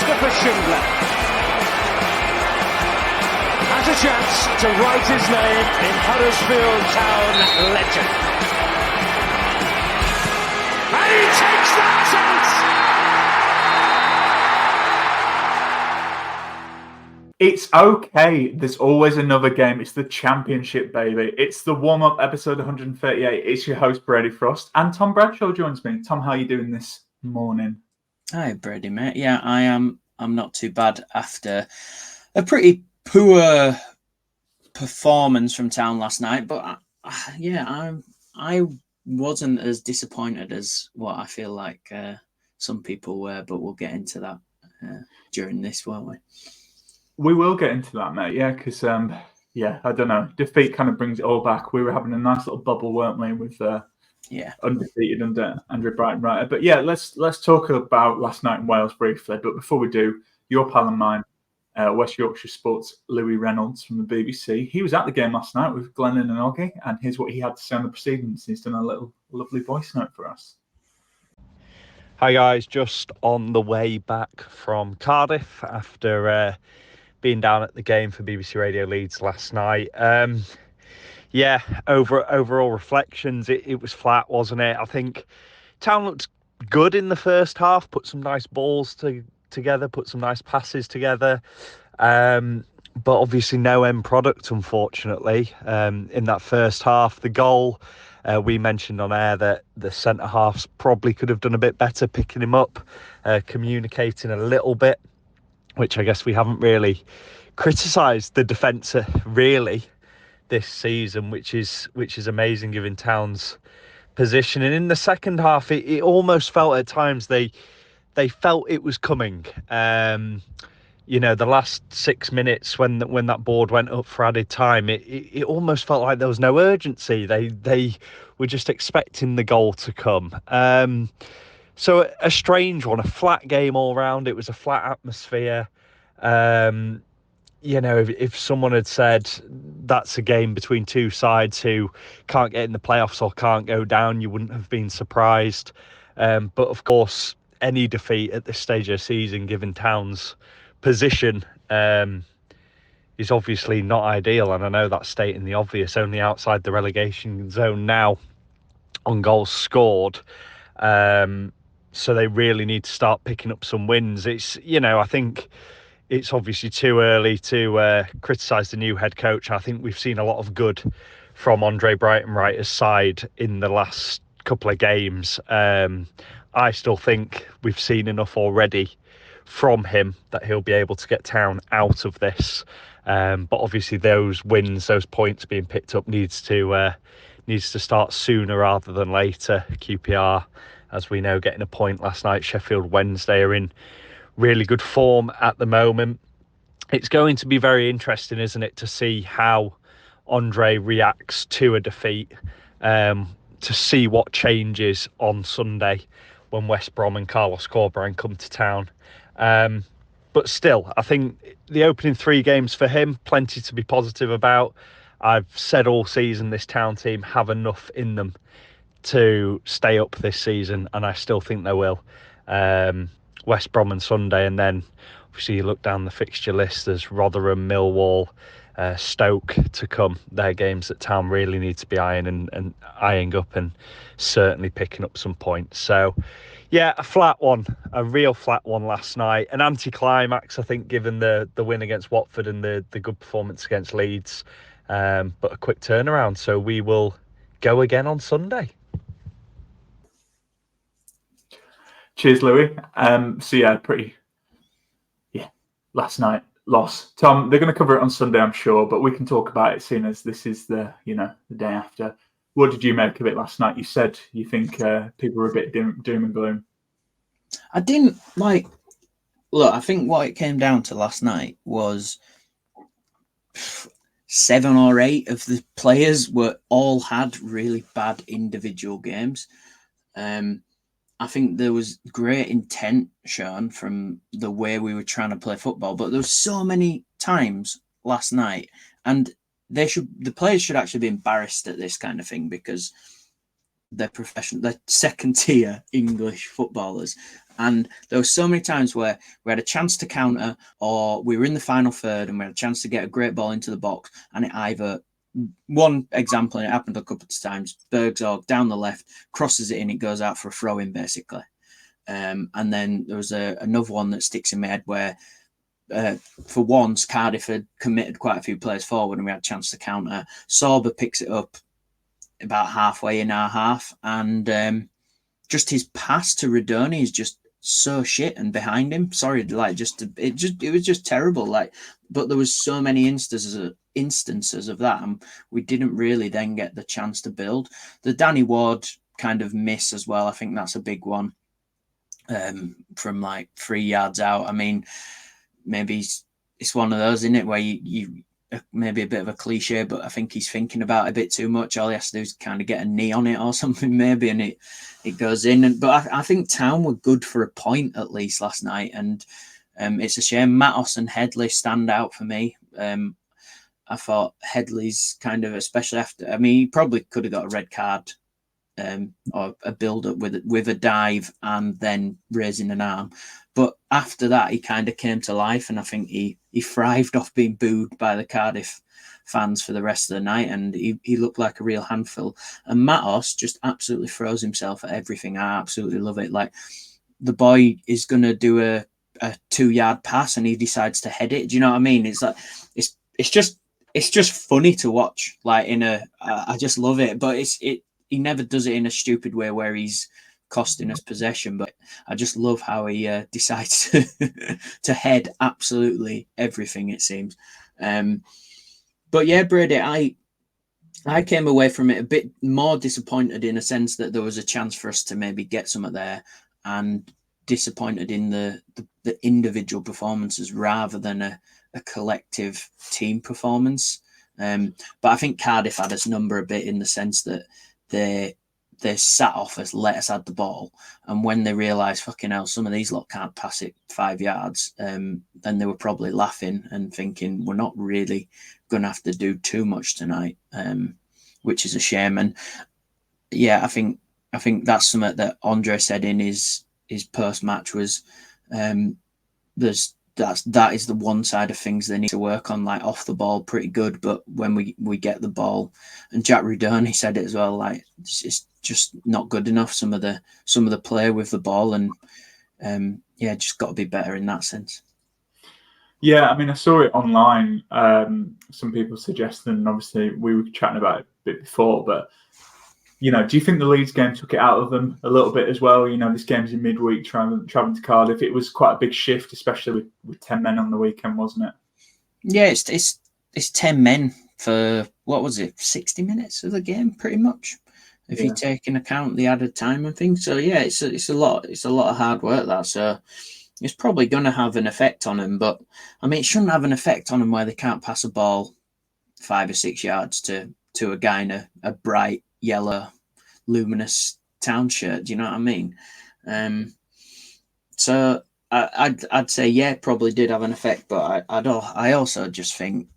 Christopher Schindler has a chance to write his name in Huddersfield Town legend. And he takes that chance! It's okay. There's always another game. It's the championship, baby. It's the warm-up episode 138. It's your host, Brady Frost. And Tom Bradshaw joins me. Tom, how are you doing this morning? Hi, Brady, mate. Yeah, I am. I'm not too bad after a pretty poor performance from Town last night. But I wasn't as disappointed as what I feel like some people were. But we'll get into that during this, won't we? We will get into that, mate. Yeah, because I don't know. Defeat kind of brings it all back. We were having a nice little bubble, weren't we, with undefeated under André Breitenreiter. But yeah, let's talk about last night in Wales briefly. But before we do, your pal and mine, West Yorkshire Sport's Louis Reynolds from the BBC. He was at the game last night with Glennon and Oggy, and here's what he had to say on the proceedings. He's done a little lovely voice note for us. Hi guys, just on the way back from Cardiff after being down at the game for BBC Radio Leeds last night. Overall reflections, it was flat, wasn't it? I think Town looked good in the first half, put some nice balls together, put some nice passes together. But obviously no end product, unfortunately, in that first half. The goal, we mentioned on air that the centre-halves probably could have done a bit better picking him up, communicating a little bit, which I guess we haven't really criticised the defence really this season, which is amazing given Town's position. And in the second half, it almost felt at times they felt it was coming. The last 6 minutes when that board went up for added time, it almost felt like there was no urgency. They were just expecting the goal to come. So a strange one, a flat game all round. It was a flat atmosphere. If someone had said that's a game between two sides who can't get in the playoffs or can't go down, you wouldn't have been surprised. But of course, any defeat at this stage of the season, given Town's position, is obviously not ideal. And I know that's stating the obvious, only outside the relegation zone now on goals scored. So they really need to start picking up some wins. I think it's obviously too early to criticise the new head coach. I think we've seen a lot of good from André Breitenreiter's side in the last couple of games. I still think we've seen enough already from him that he'll be able to get Town out of this. But obviously those wins, those points being picked up needs to start sooner rather than later. QPR, as we know, getting a point last night. Sheffield Wednesday are in really good form at the moment. It's going to be very interesting, isn't it, to see how André reacts to a defeat, to see what changes on Sunday when West Brom and Carlos Corberán come to Town. But still, I think the opening 3 games for him, plenty to be positive about. I've said all season this Town team have enough in them to stay up this season, and I still think they will. West Brom and Sunday, and then obviously you look down the fixture list, there's Rotherham, Millwall, Stoke to come. They're games that Town really need to be eyeing up and certainly picking up some points. So yeah, a real flat one last night. An anticlimax, I think, given the win against Watford and the good performance against Leeds, but a quick turnaround. So we will go again on Sunday. Cheers, Louis. Last night loss. Tom, they're going to cover it on Sunday, I'm sure, but we can talk about it seeing as this is the day after. What did you make of it last night? You said you think people were a bit doom and gloom. I didn't look, I think what it came down to last night was 7 or 8 of the players all had really bad individual games. I think there was great intent shown from the way we were trying to play football, but there was so many times last night, and the players should actually be embarrassed at this kind of thing because they're professional, they're second tier English footballers, And there were so many times where we had a chance to counter, or we were in the final third and we had a chance to get a great ball into the box, and it either, one example, and it happened a couple of times, Bergzorg down the left, crosses it in, it goes out for a throw-in, basically. And then there was another one that sticks in my head where, for once, Cardiff had committed quite a few players forward and we had a chance to counter. Sorba picks it up about halfway in our half, and just his pass to Radoni is just so shit, and behind him, sorry, like it was just terrible. Like, but there was so many instances of that, and we didn't really then get the chance to build. The Danny Ward kind of miss as well, I think that's a big one, from like 3 yards out. I mean, maybe it's one of those, isn't it, where you maybe a bit of a cliche, but I think he's thinking about it a bit too much. All he has to do is kind of get a knee on it or something, maybe, and it goes in. But I think Town were good for a point at least last night, and it's a shame. Matos and Headley stand out for me. I thought Headley's kind of, especially after, I mean, he probably could have got a red card, or a build-up with a dive and then raising an arm. But after that, he kind of came to life, and I think he thrived off being booed by the Cardiff fans for the rest of the night, and he looked like a real handful. And Matos just absolutely throws himself at everything. I absolutely love it. Like, the boy is going to do a 2-yard pass and he decides to head it. Do you know what I mean? It's like, it's just funny to watch. Like, I just love it. But he never does it in a stupid way where he's costing us possession, but I just love how he decides to head absolutely everything, it seems. But yeah, Brady, I came away from it a bit more disappointed, in a sense that there was a chance for us to maybe get something there, and disappointed in the individual performances rather than a collective team performance. But I think Cardiff had us number a bit, in the sense that they sat off us, let us have the ball, and when they realised, fucking hell, some of these lot can't pass it 5 yards, then they were probably laughing and thinking, we're not really going to have to do too much tonight, which is a shame. And yeah, I think that's something that André said in his post-match was, that is the one side of things they need to work on. Like, off the ball, pretty good, but when we get the ball, and Jack Rudoni said it as well, like, it's just not good enough, some of the play with the ball, and yeah, just got to be better in that sense. Yeah, I mean, I saw it online. Some people suggested, and obviously we were chatting about it a bit before, but you know, do you think the Leeds game took it out of them a little bit as well? You know, this game's in midweek, traveling to Cardiff. It was quite a big shift, especially with 10 men on the weekend, wasn't it? Yeah, it's 10 men for, what was it, 60 minutes of the game, pretty much, if you take into account the added time and things. So yeah, it's a lot of hard work, that. So it's probably going to have an effect on them. But I mean, it shouldn't have an effect on them where they can't pass a ball 5 or 6 yards to a guy in a bright yellow luminous Town shirt. Do you know what I mean? So I'd say, yeah, probably did have an effect, but I also just think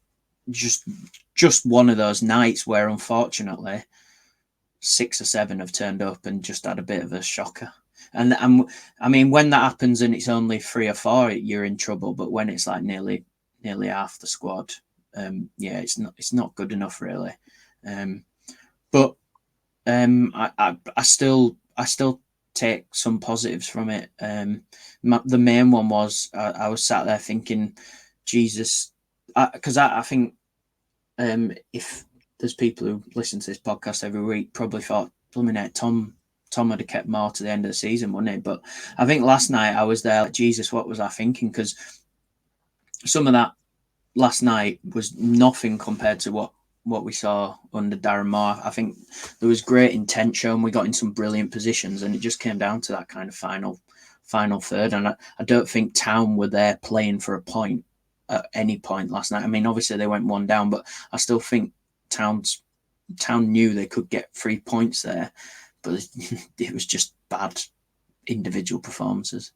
just one of those nights where, unfortunately, 6 or 7 have turned up and just had a bit of a shocker. And I mean, when that happens and it's only 3 or 4, you're in trouble. But when it's like nearly half the squad, yeah, it's not good enough, really. But I still take some positives from it. The main one was I was sat there thinking, Jesus, because I think if there's people who listen to this podcast every week, probably thought, blooming heck, Tom would have kept more to the end of the season, wouldn't he? But I think last night I was there like, Jesus, what was I thinking? Because some of that last night was nothing compared to what we saw under Darren Moore. I think there was great intent shown. We got in some brilliant positions, and it just came down to that kind of final third. And I don't think Town were there playing for a point at any point last night. I mean, obviously they went 1 down, but I still think Town knew they could get 3 points there, but it was just bad individual performances.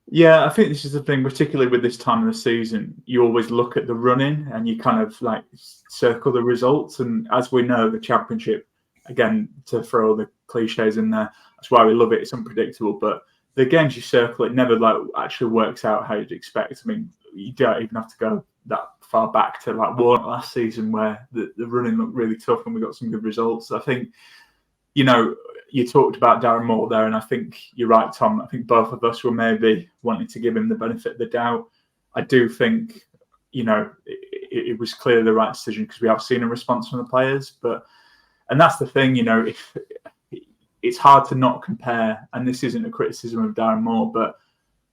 Yeah, I think this is the thing, particularly with this time of the season, you always look at the running and you kind of like circle the results. And as we know, the Championship, again, to throw all the cliches in there, that's why we love it. It's unpredictable, but the games you circle, it never like actually works out how you'd expect. I mean, you don't even have to go that far back to like Warnock last season where the running looked really tough and we got some good results. I think, you know, you talked about Darren Moore there, and I think you're right, Tom. I think both of us were maybe wanting to give him the benefit of the doubt. I do think, you know, it was clearly the right decision because we have seen a response from the players. And that's the thing, you know, it's hard to not compare, and this isn't a criticism of Darren Moore, but,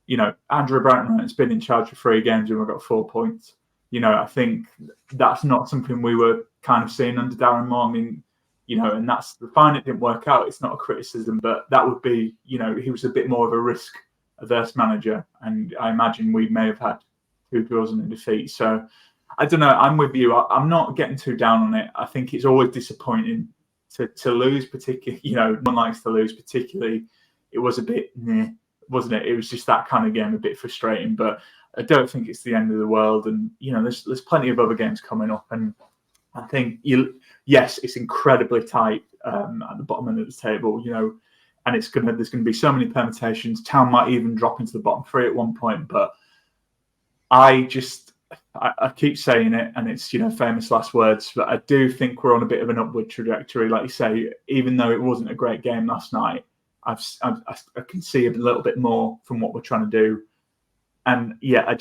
you know, André Breitenreiter has been in charge for 3 games and we've got 4 points. You know, I think that's not something we were kind of seeing under Darren Moore. I mean, you know, and that's the fine. It didn't work out. It's not a criticism, but that would be, you know, he was a bit more of a risk-averse manager, and I imagine we may have had 2 draws and a defeat. So I don't know. I'm with you. I'm not getting too down on it. I think it's always disappointing to lose, particularly. You know, one likes to lose, particularly. It was a bit, wasn't it? It was just that kind of game, a bit frustrating, but I don't think it's the end of the world. And you know, there's plenty of other games coming up, and I think yes, it's incredibly tight at the bottom end of the table, you know, and there's going to be so many permutations. Town might even drop into the bottom 3 at one point, but I keep saying it, and it's, you know, famous last words, but I do think we're on a bit of an upward trajectory. Like you say, even though it wasn't a great game last night, I can see a little bit more from what we're trying to do, and yeah,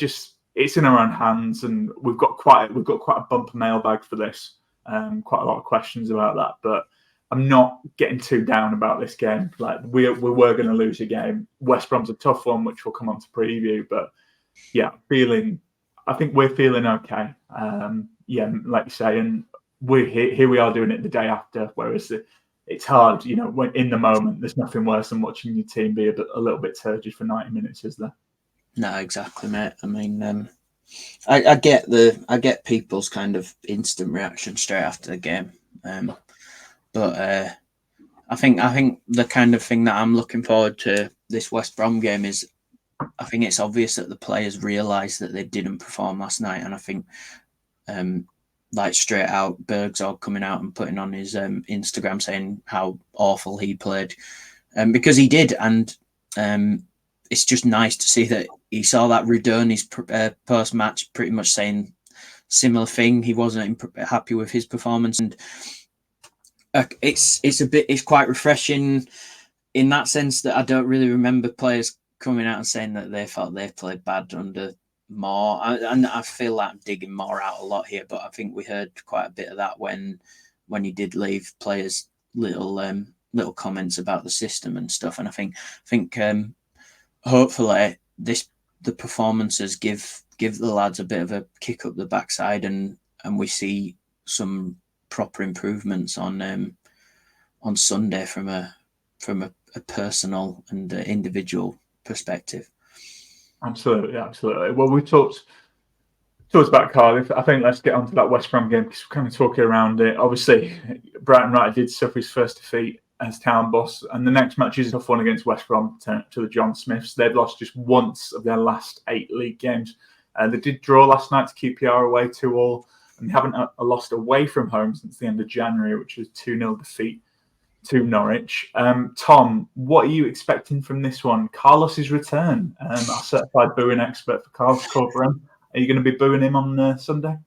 it's in our own hands, and we've got quite a bumper mailbag for this. Quite a lot of questions about that, but I'm not getting too down about this game. Like we were going to lose a game. West Brom's a tough one, which we'll come on to preview. But yeah, I think we're feeling okay. Yeah, like you say, and we're here we are doing it the day after. Whereas it's hard, you know, when in the moment, there's nothing worse than watching your team be a little bit turgid for 90 minutes, is there? No, exactly, mate. I mean, I get people's kind of instant reaction straight after the game, but I think the kind of thing that I'm looking forward to this West Brom game is, I think it's obvious that the players realise that they didn't perform last night, and I think like straight out Bergzorg coming out and putting on his Instagram saying how awful he played, because he did, and it's just nice to see that he saw that Rudoni's post-match pretty much saying similar thing. He wasn't happy with his performance, and it's quite refreshing in that sense that I don't really remember players coming out and saying that they felt they played bad under Moore. And I feel like I'm digging Moore out a lot here, but I think we heard quite a bit of that when he did leave players little comments about the system and stuff. And I think hopefully the performances give the lads a bit of a kick up the backside, and we see some proper improvements on Sunday from a personal and individual perspective. Absolutely. Well, we talked about Cardiff. I think let's get on to that West Brom game because we're kind of talking around it. Obviously, Breitenreiter did suffer his first defeat as town boss, and the next match is a tough one against West Brom to the John Smiths. They've lost just once of their last 8 league games. They did draw last night to QPR away 2-2, and they haven't lost away from home since the end of January, which was 2-0 defeat to Norwich. Tom, what are you expecting from this one? Carlos's return, our certified booing expert for Carlos Corporate. Are you going to be booing him on Sunday?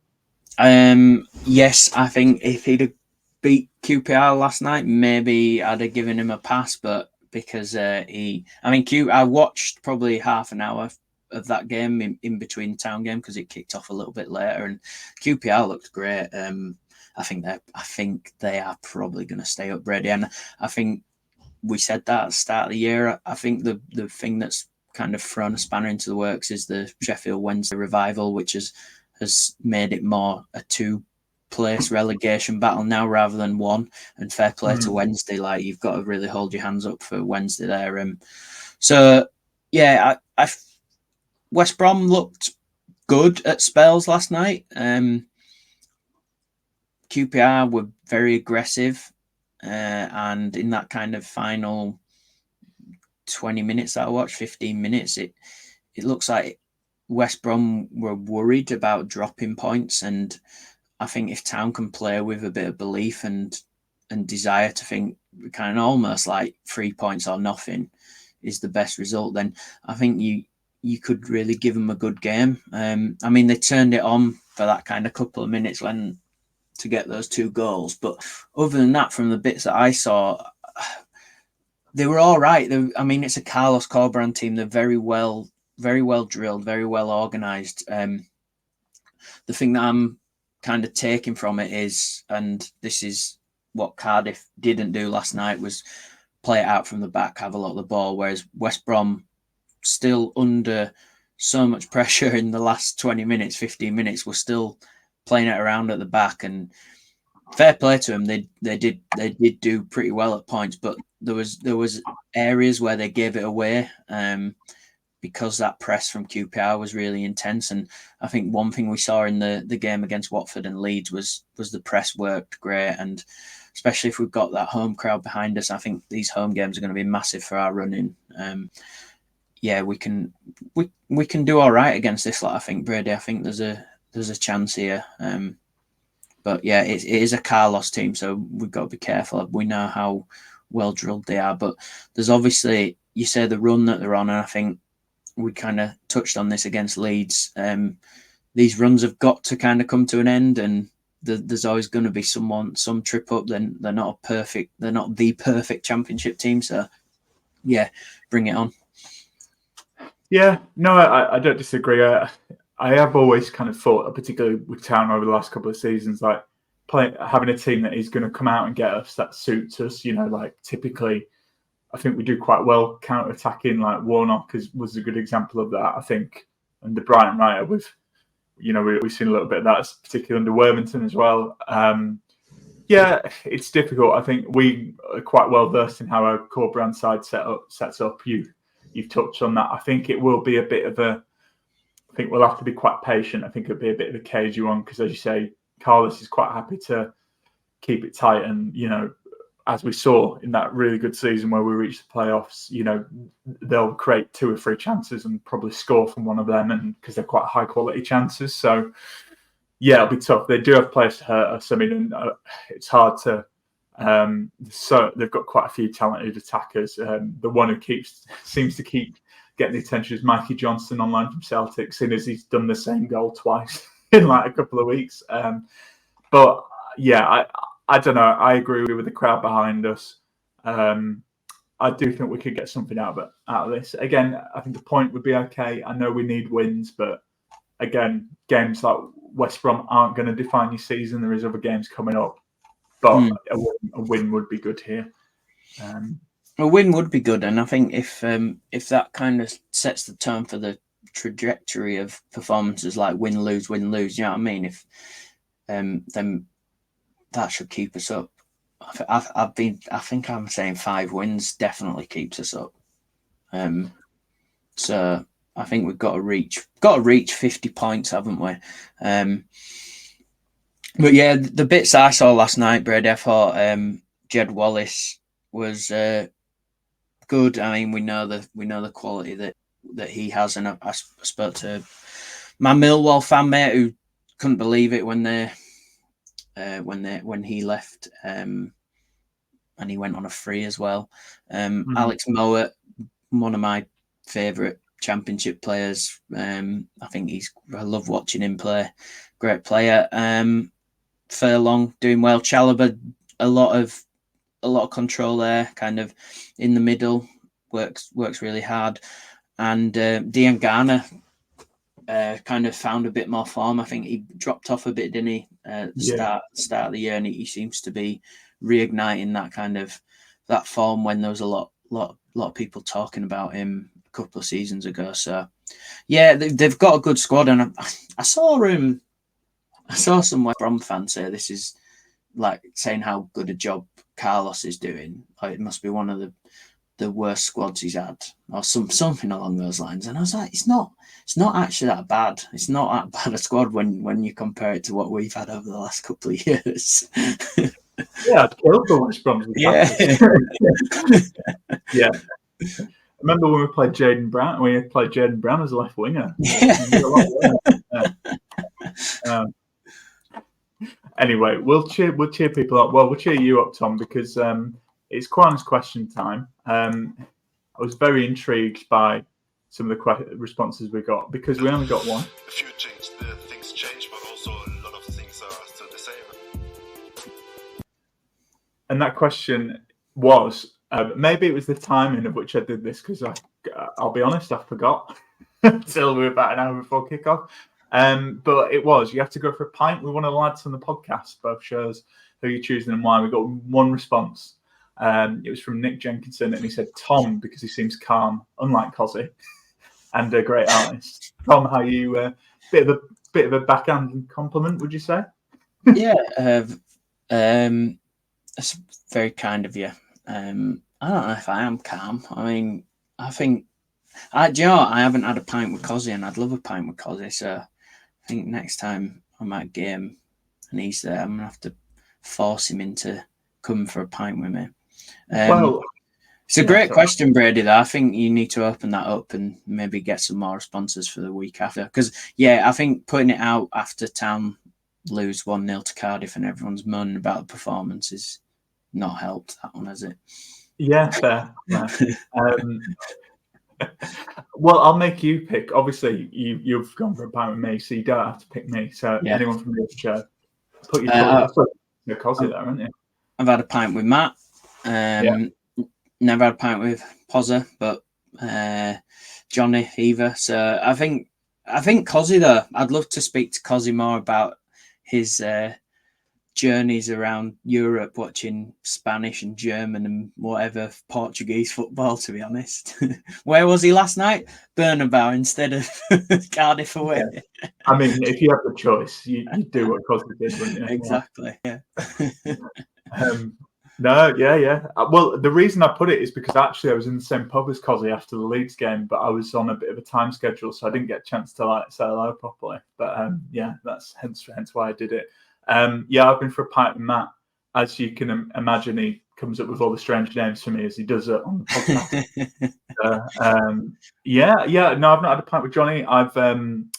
Yes, I think if he'd have beat QPR last night, maybe I'd have given him a pass, but because I watched probably half an hour of that game in between the Town game because it kicked off a little bit later, and QPR looked great. I think they are probably going to stay up, Brady, and I think we said that at the start of the year. I think the thing that's kind of thrown a spanner into the works is the Sheffield Wednesday revival, which has made it more a 2-place relegation battle now rather than one. And fair play to Wednesday, like you've got to really hold your hands up for Wednesday there. So yeah, West Brom looked good at spells last night. QPR were very aggressive, and in that kind of final 20 minutes that I watched, 15 minutes, it looks like West Brom were worried about dropping points, and I think if Town can play with a bit of belief and desire to think kind of almost like 3 points or nothing the best result, then I think you could really give them a good game. I mean, they turned it on for that kind of couple of minutes when to get those 2 goals, but other than that, from the bits that I saw, they were all right. I mean, it's a Carlos Corberán team. They're very well drilled, very well organised. The thing that I'm kind of taking from it is, and this is what Cardiff didn't do last night, was play it out from the back, have a lot of the ball, whereas West Brom, still under so much pressure in the last 20 minutes, 15 minutes, were still playing it around at the back. And fair play to them, they did do pretty well at points, but there was areas where they gave it away because that press from QPR was really intense. And I think one thing we saw in the game against Watford and Leeds was the press worked great, and especially if we've got that home crowd behind us, I think these home games are going to be massive for our running. Yeah, we can do all right against this lot. I think, Brady. I think there's a chance here. But yeah, it is a Carlos team, so we've got to be careful. We know how well drilled they are, but there's obviously, you say the run that they're on, and I think we kind of touched on this against Leeds. These runs have got to kind of come to an end, and there's always going to be some trip up. Then they're not the perfect championship team. So yeah, bring it on. Yeah, no, I don't disagree. I have always kind of thought, particularly with Town over the last couple of seasons, like having a team that is going to come out and get us, that suits us. You know, like typically, I think we do quite well counter-attacking. Like Warnock was a good example of that, I think. And the Breitenreiter, we've seen a little bit of that, particularly under Worthington as well. Yeah, it's difficult. I think we are quite well versed in how our core brand side sets up. You've touched on that. I think it will be a bit of a. I think we'll have to be quite patient. I think it'll be a bit of a cagey one because, as you say, Carlos is quite happy to keep it tight. And, as we saw in that really good season where we reached the playoffs, they'll create 2 or 3 chances and probably score from one of them, and because they're quite high quality chances. So, yeah, it'll be tough. They do have players to hurt us. I mean, it's hard to. So they've got quite a few talented attackers. The one who seems to keep getting the attention is Mikey Johnston on loan from Celtic, seeing as he's done the same goal twice in like a couple of weeks. But yeah, I don't know. I agree with the crowd behind us. I do think we could get something out of this. Again, I think the point would be okay. I know we need wins, but again, games like West Brom aren't going to define your season. There is other games coming up. But a win would be good here. A win would be good, and I think if that kind of sets the tone for the trajectory of performances, like win lose, you know what I mean? If then that should keep us up. I think I'm saying 5 wins definitely keeps us up. So I think we've got to reach 50 points, haven't we? But yeah, the bits I saw last night, Brady, I thought Jed Wallace was good. I mean, we know the quality that he has, and I spoke to my Millwall fan mate who couldn't believe it when he left, and he went on a free as well. Alex Mowat, one of my favourite Championship players. I love watching him play. Great player. Furlong doing well. Chalobah, a lot of control there, kind of in the middle, works really hard. And Dean Garner kind of found a bit more form. I think he dropped off a bit, didn't he? At the start of the year, and he seems to be reigniting that form when there was a lot of people talking about him a couple of seasons ago. So yeah, they've got a good squad, and I saw some West Brom fans say this is like saying how good a job Carlos is doing. Like it must be one of the worst squads he's had, or something along those lines. And I was like, it's not actually that bad. It's not that bad a squad when you compare it to what we've had over the last couple of years. Yeah, I'd kill for West Brom. Yeah. Yeah. I remember when we played Jaden Brown as a left winger. Yeah. Anyway, we'll cheer people up. Well, we'll cheer you up, Tom, because it's Quan's question time. I was very intrigued by some of the responses we got because we only got one. A few things change, but also a lot of things are still the same. And that question was, maybe it was the timing of which I did this because I'll be honest, I forgot until we were about an hour before kickoff. But it was, you have to go for a pint. We want to lads on the podcast, both shows, who you're choosing and why. We got one response. It was from Nick Jenkinson, and he said Tom because he seems calm, unlike Cozzy, and a great artist. Tom, how you? Bit of a backhand compliment, would you say? Yeah, that's very kind of you. I don't know if I am calm. I mean, I think do you know what? I haven't had a pint with Cozzy, and I'd love a pint with Cozzy. So I think next time I'm at a game and he's there, I'm gonna have to force him into coming for a pint with me. It's a great question, Brady, though. I think you need to open that up and maybe get some more responses for the week after. Because, I think putting it out after Town lose 1-0 to Cardiff and everyone's moaning about the performance is not helped, that one, has it? Yeah, fair. Well, I'll make you pick. Obviously, you've gone for a pint with me, so you don't have to pick me. So anyone from the other show, put your Cozzy there, haven't you? I've had a pint with Matt. Never had a pint with Pozza, but Johnny either. So I think Cozzy, though, I'd love to speak to Cozzy more about his journeys around Europe, watching Spanish and German and whatever Portuguese football, to be honest. Where was he last night? Bernabeu instead of Cardiff away. Yeah. I mean, if you have the choice, you do what Cozzy did, wouldn't you? Exactly, yeah. No, yeah. Well, the reason I put it is because actually I was in the same pub as Cozzy after the Leeds game, but I was on a bit of a time schedule, so I didn't get a chance to say hello properly. But that's hence why I did it. I've been for a pint with Matt. As you can imagine, he comes up with all the strange names for me as he does it on the podcast. No, I've not had a pint with Johnny. I've been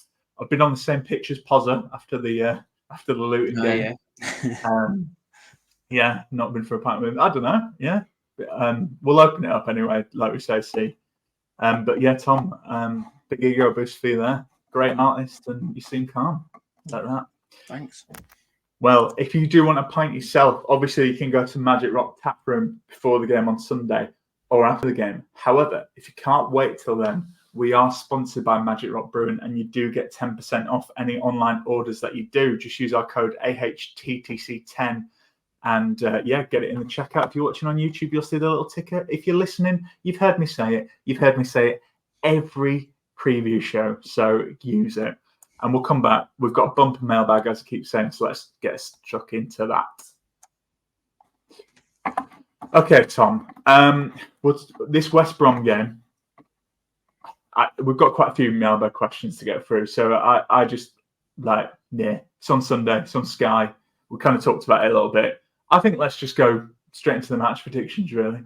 on the same pitch as Pozza after the Luton game. Not been for a pint with him. I don't know. Yeah. We'll open it up anyway, like we say, see. But yeah, Tom, big ego boost for you there. Great artist, and you seem calm. Like that. Thanks. Well, if you do want a pint yourself, obviously you can go to Magic Rock Tap Room before the game on Sunday or after the game. However, if you can't wait till then, we are sponsored by Magic Rock Brewing, and you do get 10% off any online orders that you do. Just use our code AHTTC10 and get it in the checkout. If you're watching on YouTube, you'll see the little ticker. If you're listening, you've heard me say it. You've heard me say it every preview show, so use it. And we'll come back. We've got a bumper mailbag, as I keep saying, so let's get stuck into that. Okay, Tom. This West Brom game, we've got quite a few mailbag questions to get through. So I just, it's on Sunday, it's on Sky. We kind of talked about it a little bit. I think let's just go straight into the match predictions, really.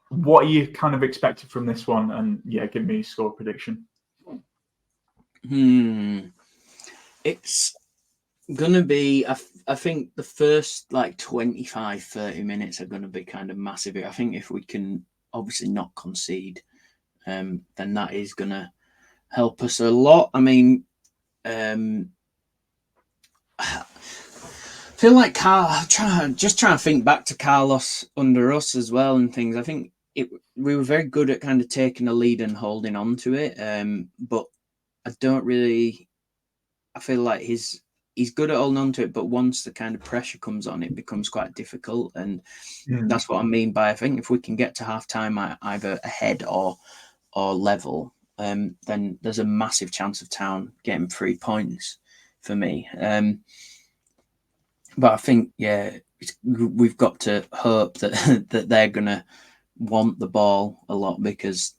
What are you kind of expected from this one? And, give me a score prediction. It's going to be, I think the first 25, 30 minutes are going to be kind of massive. I think if we can obviously not concede, then that is going to help us a lot. I mean, I feel like trying to think back to Carlos under us as well and things. I think we were very good at kind of taking a lead and holding on to it, but I feel like he's good at holding on to it, but once the kind of pressure comes on, it becomes quite difficult. And that's what I mean by, I think if we can get to half time either ahead or level, then there's a massive chance of Town getting 3 points for me. But I think, we've got to hope that they're going to want the ball a lot, because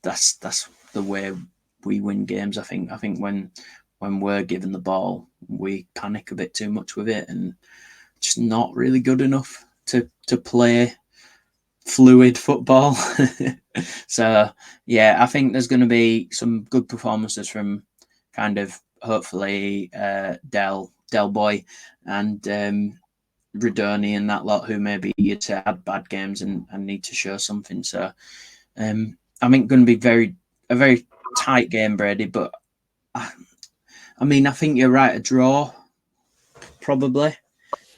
that's the way we win games. I think when we're given the ball, we panic a bit too much with it and just not really good enough to play fluid football. So I think there's going to be some good performances from kind of hopefully Del Boy and Radoni and that lot who maybe you'd say had bad games and need to show something. So I think going to be a very tight game, Brady. But I think you're right. A draw, probably,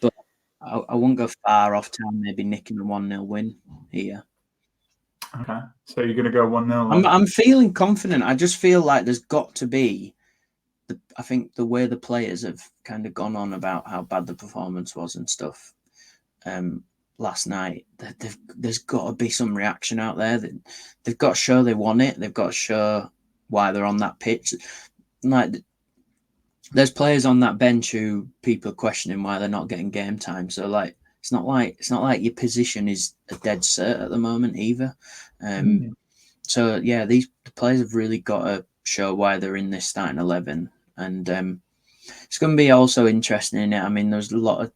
but I won't go far off Town. Maybe nicking a 1-0 win here. Okay, so you're going to go 1-0. I'm feeling confident. I just feel like there's got to be. I think the way the players have kind of gone on about how bad the performance was and stuff last night, there's got to be some reaction out there. That they've got to show they want it. They've got to show why they're on that pitch. Like, there's players on that bench who people are questioning why they're not getting game time. So like, it's not like your position is a dead cert at the moment either. So yeah, the players have really got to show why they're in this starting 11, and it's going to be also interesting in it. I mean, there's a lot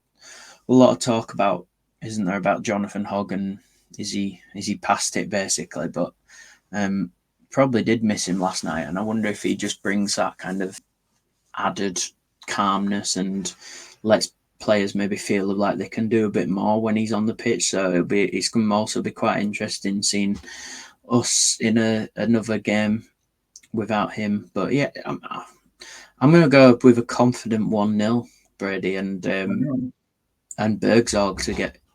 of talk about, isn't there, about Jonathan Hogg, and is he past it basically? But probably did miss him last night, and I wonder if he just brings that kind of added calmness and lets players maybe feel like they can do a bit more when he's on the pitch. So it's going to also be quite interesting seeing us in another game without him. But yeah, I'm going to go up with a confident 1-0, Brady, and Bergzorg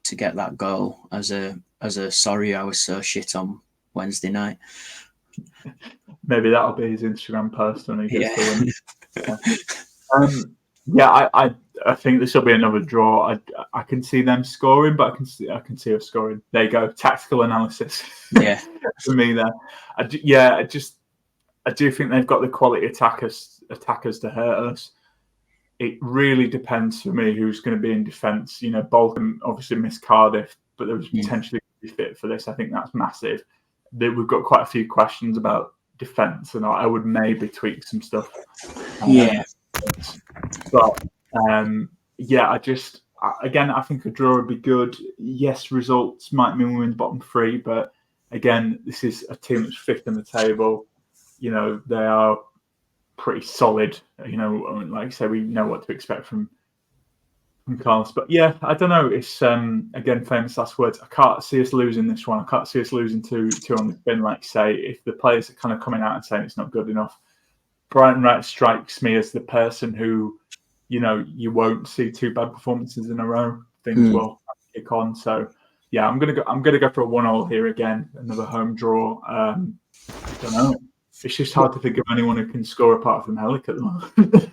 to get that goal as a sorry I was so shit on Wednesday night. Maybe that'll be his Instagram post when he gets the win. I think this will be another draw. I can see them scoring, but I can see us scoring. There you go, tactical analysis. Yeah, for me there. I do think they've got the quality attackers to hurt us. It really depends for me who's going to be in defence. You know, Bolton obviously missed Cardiff, but there was potentially be fit for this. I think that's massive. We've got quite a few questions about defence, and I would maybe tweak some stuff. But I think a draw would be good. Yes, results might mean we win bottom three, but again, this is a team that's fifth in the table. You know, they are pretty solid. You know, like I say, we know what to expect from Carlos. But yeah, I don't know. It's again, famous last words. I can't see us losing this one. I can't see us losing two on the spin. Like say, if the players are kind of coming out and saying it's not good enough, Breitenreiter strikes me as the person who, you know, you won't see two bad performances in a row. Things will kick on. So yeah, I'm gonna go for a 1-1 here again. Another home draw. I don't know. It's just hard to think of anyone who can score apart from Helik at the moment.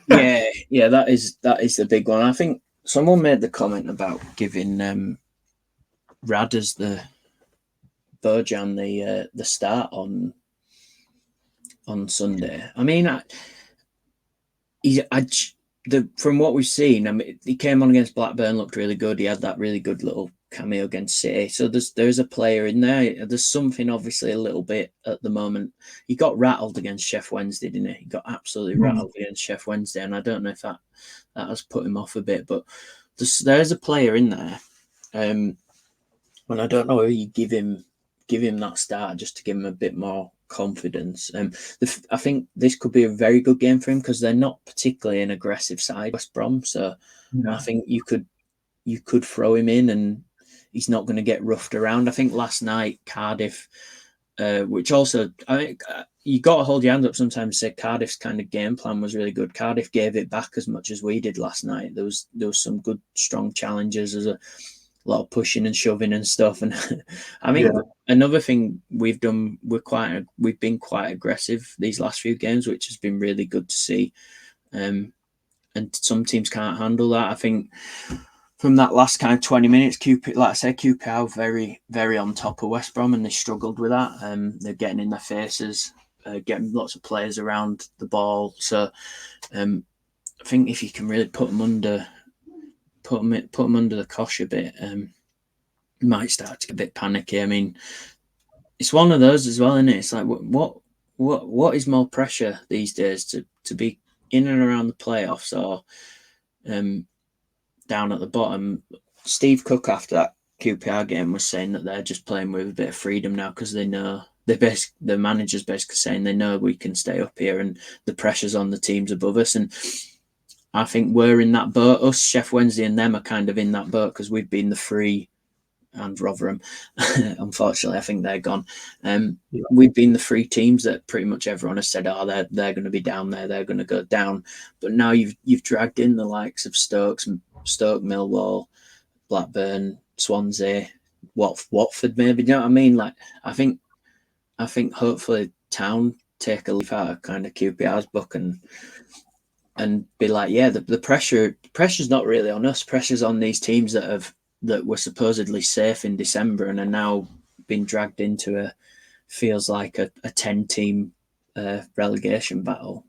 yeah, that is the big one. I think someone made the comment about giving Rad as the Bojan the start on Sunday. I mean, from what we've seen, I mean, he came on against Blackburn, looked really good. He had that really good little cameo against City. So there's a player in there. There's something obviously a little bit at the moment. He got rattled against Sheff Wednesday, didn't he? He got absolutely rattled against Sheff Wednesday, and I don't know if that has put him off a bit. But there's a player in there, and I don't know if you give him that start just to give him a bit more confidence. I think this could be a very good game for him because they're not particularly an aggressive side, West Brom. So I think you could throw him in and he's not going to get roughed around. I think last night Cardiff, which also I think you got to hold your hand up sometimes. Say Cardiff's kind of game plan was really good. Cardiff gave it back as much as we did last night. There was some good strong challenges. There's a lot of pushing and shoving and stuff. And I mean, another thing we've done, we've been quite aggressive these last few games, which has been really good to see. And some teams can't handle that. I think from that last kind of 20 minutes, QPR very, very on top of West Brom, and they struggled with that. They're getting in their faces, getting lots of players around the ball. So I think if you can really put them under the cosh a bit, you might start to get a bit panicky. I mean, it's one of those as well, isn't it? It's like what is more pressure these days to be in and around the playoffs or down at the bottom? Steve Cook after that QPR game was saying that they're just playing with a bit of freedom now because they know the manager's basically saying they know we can stay up here and the pressure's on the teams above us. And I think we're in that boat. Us, Sheff Wednesday and them are kind of in that boat because we've been the three, and Rotherham. Unfortunately, I think they're gone. We've been the three teams that pretty much everyone has said, oh, they're going to be down there, they're going to go down. But now you've dragged in the likes of Stoke, Millwall, Blackburn, Swansea, Watford, maybe. You know what I mean? Like, I think hopefully Town take a leaf out of kind of QPR's book and be like, yeah, the pressure's not really on us. Pressure's on these teams that were supposedly safe in December and are now being dragged into feels like a 10-team relegation battle.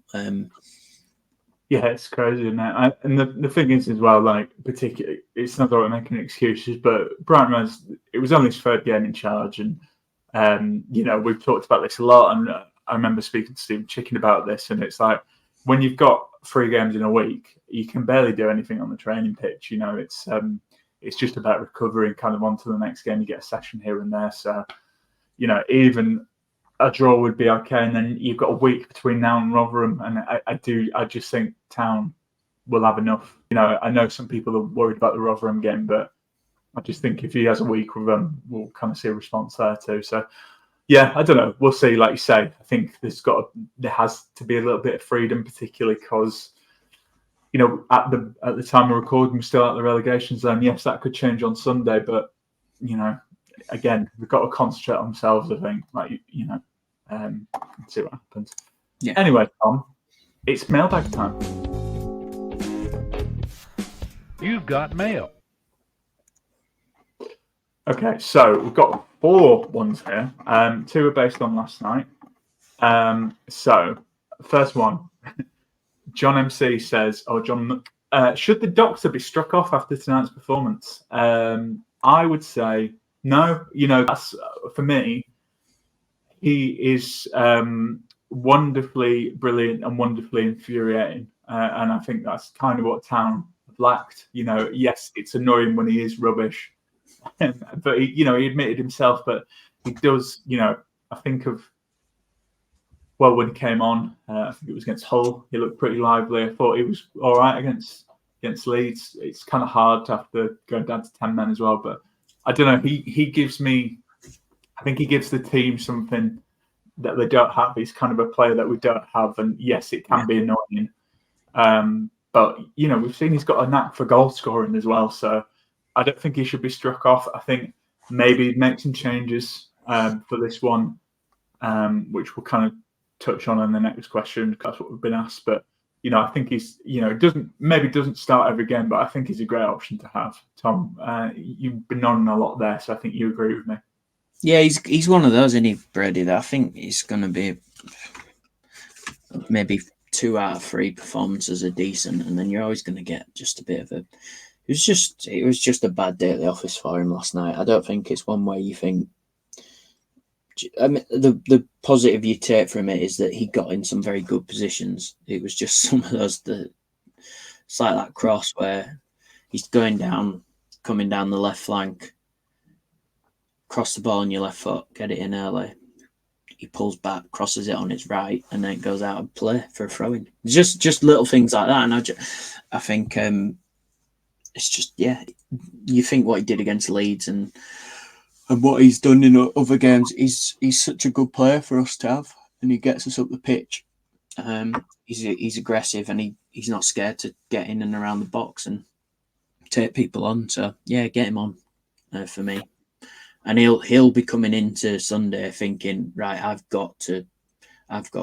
Yeah, it's crazy, isn't it? And the thing is as well, like, particularly, it's not that we're making excuses, but Breitenreiter, it was only his third game in charge, and we've talked about this a lot, and I remember speaking to Steve Chicken about this, and it's like, when you've got 3 games in a week, you can barely do anything on the training pitch. It's just about recovering kind of onto the next game. You get a session here and there. So, even a draw would be okay. And then you've got a week between now and Rotherham. And I just think Town will have enough. I know some people are worried about the Rotherham game, but I just think if he has a week with them, we'll kind of see a response there too. So, yeah, I don't know. We'll see. Like you say, I think there has to be a little bit of freedom, particularly because, at the time of recording, we're still at the relegation zone. Yes, that could change on Sunday, but again, we've got to concentrate on themselves. I think, see what happens. Yeah. Anyway, Tom, it's mailbag time. You've got mail. Okay, so we've got 4 ones here. 2 are based on last night. So, first one, John MC says, should the Doctor be struck off after tonight's performance? I would say no. That's, for me, he is wonderfully brilliant and wonderfully infuriating. And I think that's kind of what Town lacked. Yes, it's annoying when he is rubbish. But he admitted himself, but he does, I think of, well, when he came on, I think it was against Hull, he looked pretty lively. I thought he was all right against Leeds. It's kind of hard to have to go down to 10 men as well, but I don't know. He gives me, I think he gives the team something that they don't have. He's kind of a player that we don't have, and yes, it can be annoying. But we've seen he's got a knack for goal scoring as well, so I don't think he should be struck off. I think maybe make some changes for this one, which we'll kind of touch on in the next question. That's what we've been asked. But, I think he's, doesn't start every game, but I think he's a great option to have. Tom, you've been nodding a lot there, so I think you agree with me. Yeah, he's one of those, isn't he, Brady, that I think he's going to be maybe 2 out of 3 performances are decent, and then you're always going to get just a bit of a... It was just a bad day at the office for him last night. I don't think it's one where you think... I mean, the positive you take from it is that he got in some very good positions. It was just some of those... It's like that cross where he's coming down the left flank, cross the ball on your left foot, get it in early. He pulls back, crosses it on his right, and then it goes out of play for a throw-in. Just little things like that. And I think... it's just, you think what he did against Leeds and what he's done in other games, he's such a good player for us to have, and he gets us up the pitch. He's aggressive, and he's not scared to get in and around the box and take people on. So, get him on for me. And he'll be coming into Sunday thinking, right, I've got to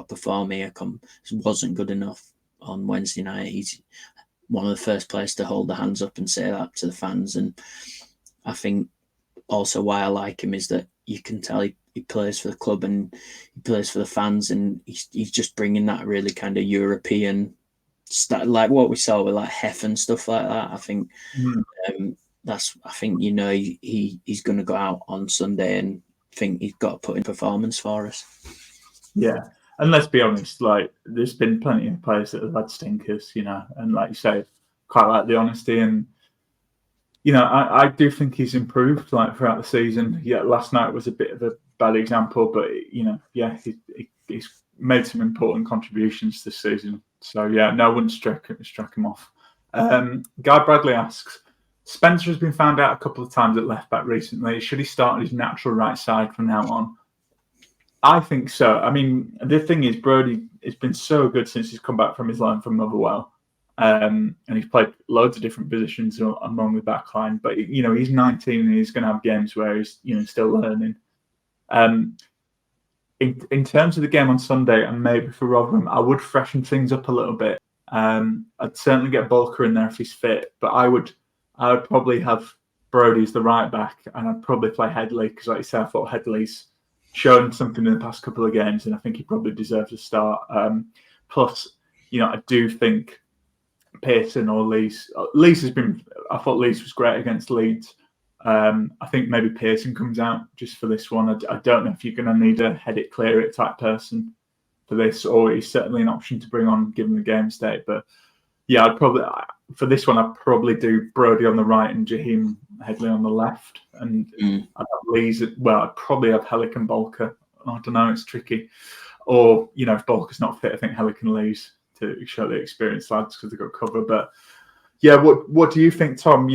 perform here. It wasn't good enough on Wednesday night. He's one of the first players to hold the hands up and say that to the fans. And I think also why I like him is that you can tell he plays for the club and he plays for the fans, and he's just bringing that really kind of European style, like what we saw with like Hef and stuff like that. I think he's going to go out on Sunday and think he's got to put in performance for us. Yeah. And let's be honest, like, there's been plenty of players that have had stinkers, and like you say, quite like the honesty. And, I do think he's improved, like, throughout the season. Yeah, last night was a bit of a bad example, but, he's made some important contributions this season. So yeah, no one struck him off. Guy Bradley asks, Spencer has been found out a couple of times at left back recently. Should he start on his natural right side from now on? I think so. I mean, the thing is, Brody has been so good since he's come back from his loan from Motherwell. And he's played loads of different positions among the back line. But, he's 19 and he's going to have games where he's, still learning. In terms of the game on Sunday, and maybe for Rotherham, I would freshen things up a little bit. I'd certainly get Bolker in there if he's fit, but I would probably have Brody as the right back, and I'd probably play Headley because, like you said, I thought Headley's shown something in the past couple of games, and I think he probably deserves a start. Plus, I do think Pearson or Lees has been. I thought Lees was great against Leeds. I think maybe Pearson comes out just for this one. I don't know if you're going to need a head it, clear it type person for this, or he's certainly an option to bring on given the game state. But yeah, for this one, I'd probably do Brody on the right and Jaheim Headley on the left. And I'd have Lees, I'd probably have Hellick and Bolker. I don't know, it's tricky. Or, if Bolker's not fit, I think Hellick and Lees to show the experienced lads because they've got cover. But yeah, what do you think, Tom?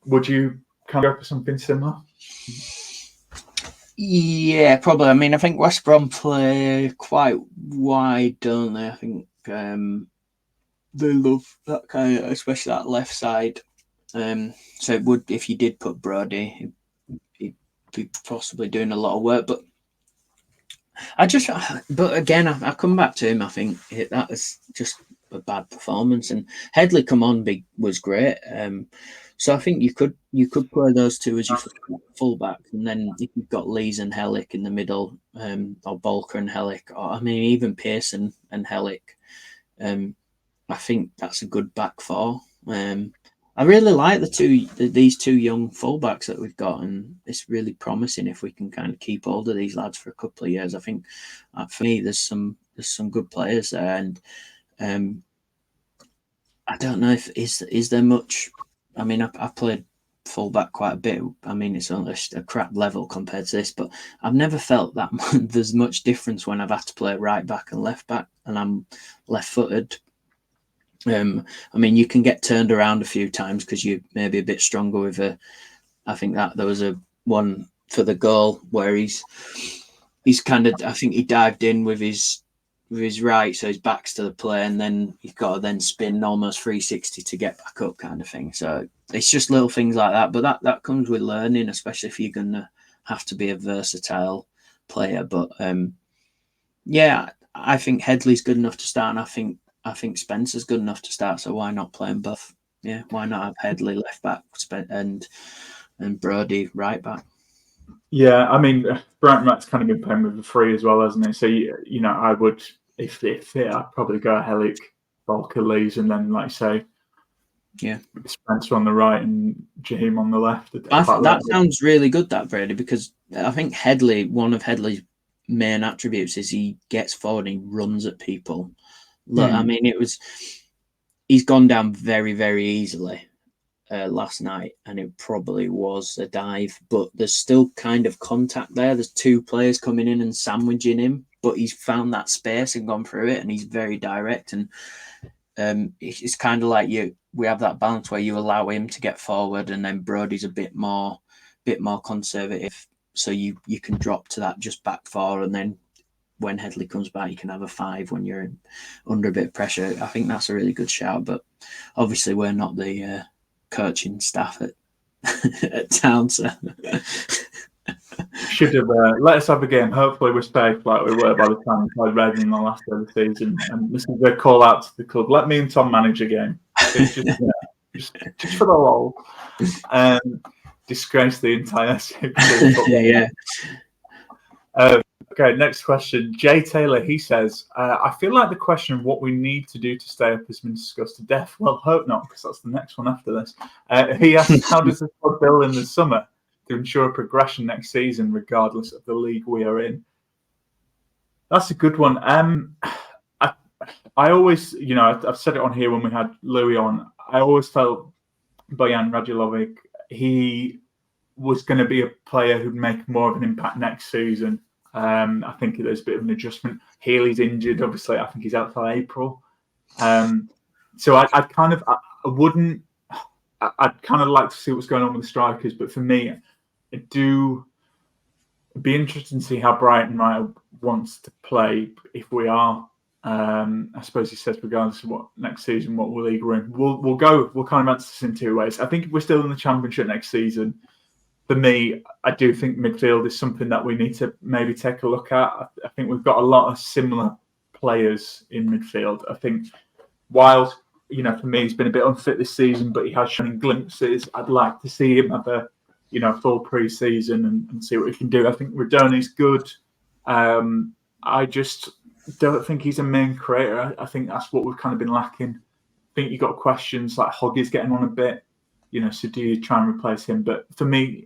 Would you kind of go for something similar? Yeah, probably. I mean, I think West Brom play quite wide, don't they? I think they love that kind of, especially that left side. So it would, if you did put Brody, he'd be possibly doing a lot of work. But again, I come back to him. I think that was just a bad performance, and Headley come on was great. So I think you could play those two as your fullback, and then if you've got Lees and Hellick in the middle, or Bolker and Hellick, or I mean even Pearson and Hellick. I think that's a good back four. I really like these two young fullbacks that we've got, and it's really promising if we can kind of keep hold of these lads for a couple of years. I think for me, there's some good players there, and I don't know if is there much. I mean, I've played fullback quite a bit. I mean, it's only a crap level compared to this, but I've never felt that there's much difference when I've had to play right back and left back, and I'm left-footed. I mean, you can get turned around a few times because you're maybe a bit stronger with I think that there was a one for the goal where he's kind of, I think he dived in with his right, so his back's to the play, and then you've got to then spin almost 360 to get back up, kind of thing. So it's just little things like that, but that comes with learning, especially if you're gonna have to be a versatile player. But yeah, I think Headley's good enough to start, and I think Spencer's good enough to start. So why not play them both? Yeah, why not have Headley left back and Brody right back? Yeah, I mean, Breitenreicher's kind of been playing with the three as well, hasn't he? So, I would, if fit, I'd probably go Hellick, Bolker, Lees, and then, like say, Spencer on the right and Jaheim on the left. That sounds really good, that, Brady, because I think one of Headley's main attributes is he gets forward and he runs at people. Look, I mean, he's gone down very, very easily last night, and it probably was a dive, but there's still kind of contact there. There's two players coming in and sandwiching him, but he's found that space and gone through it, and he's very direct. And it's kind of like we have that balance where you allow him to get forward, and then Brody's a bit more conservative, so you can drop to that just back four, and then when Headley comes back, you can have a 5 when you're under a bit of pressure. I think that's a really good shout, but obviously we're not the coaching staff at Town, so should have let us have a game. Hopefully we're safe like we were by the time we played Reading in the last day of the season. And this is a call out to the club. Let me and Tom manage a game. Just for the lol. Disgrace the entire yeah. Okay, next question. Jay Taylor, he says, I feel like the question of what we need to do to stay up has been discussed to death. Well, hope not, because that's the next one after this. He asks, how does the squad build in the summer to ensure progression next season, regardless of the league we are in? That's a good one. I always, I've said it on here when we had Louis on, I always felt Bojan Radulovic, he was going to be a player who'd make more of an impact next season. I think there's a bit of an adjustment. Healy's injured, obviously. I think he's out till April. So I'd kind of, I wouldn't, I'd kind of like to see what's going on with the strikers, but for me, it'd be interesting to see how Breitenreiter wants to play if we are. I suppose he says regardless of what next season, what league we're in, we'll kind of answer this in two ways. I think if we're still in the Championship next season, for me, I do think midfield is something that we need to maybe take a look at. I think we've got a lot of similar players in midfield. I think while, for me, he's been a bit unfit this season, but he has shown glimpses. I'd like to see him have a, full pre-season and see what he can do. I think Radoni's good. I just don't think he's a main creator. I think that's what we've kind of been lacking. I think you've got questions like Hoggy's getting on a bit, so do you try and replace him? But for me,